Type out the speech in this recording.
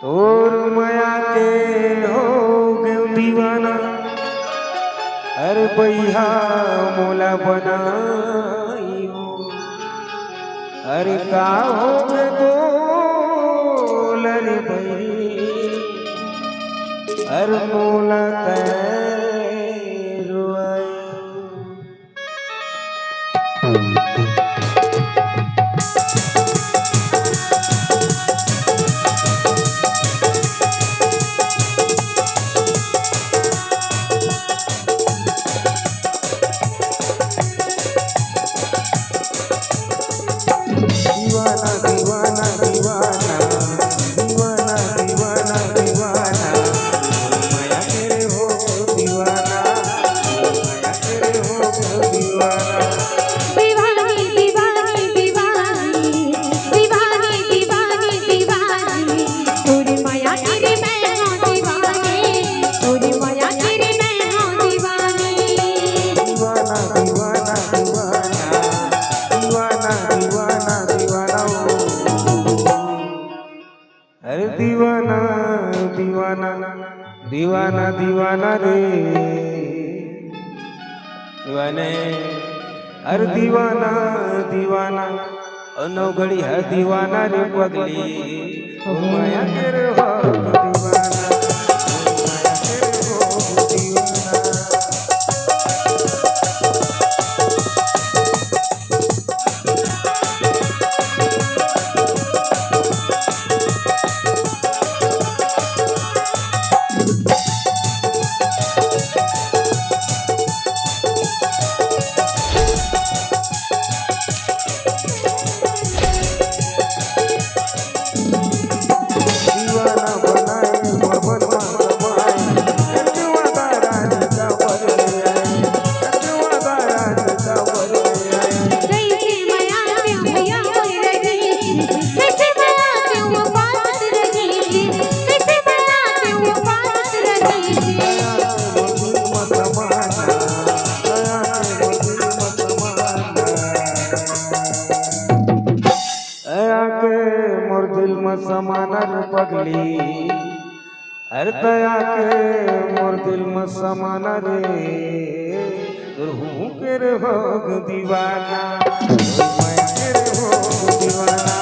तोर माया के हो गए दीवाना, अरे भैया मोला बनाइयो, अरे का हो गए बोल रे भाई, अरे मोला दीवाना दीवाना दीवाना दीवाना दीवाना दीवाना माया तेरे हो दीवाना, माया तेरे हो दीवाना, दीवानी दीवानी दीवानी दीवानी दीवानी दीवानी तोरी माया तेरे मैं हूँ दीवानी, तोरी माया तेरे मैं हूँ दीवानी। दीवाना दीवाना दीवाना दीवाना दीवाना दीवाना अरे दीवाना दीवाना दीवाना दीवाना रे दीवाने, अरे दीवाना दीवाना अनौगड़ी है दीवाना रे पगली, ओ माया तेरे हो दीवाना, ओ माया तेरे हो दीवाना। दीवाना बनाए मोर बनवा समाए, कटवा दारानी का वर ले आए, कटवा दारानी का वर ले आए। कैसे माया क्यों भैया रही, कैसे माया क्यों पास रही, कैसे माया क्यों पास रही। दया के मोर दिल में समाना रे पगली, अरे दया के मोर दिल में समाना रे, हूँ के रे हो दीवाना, माया के रे हो दीवाना।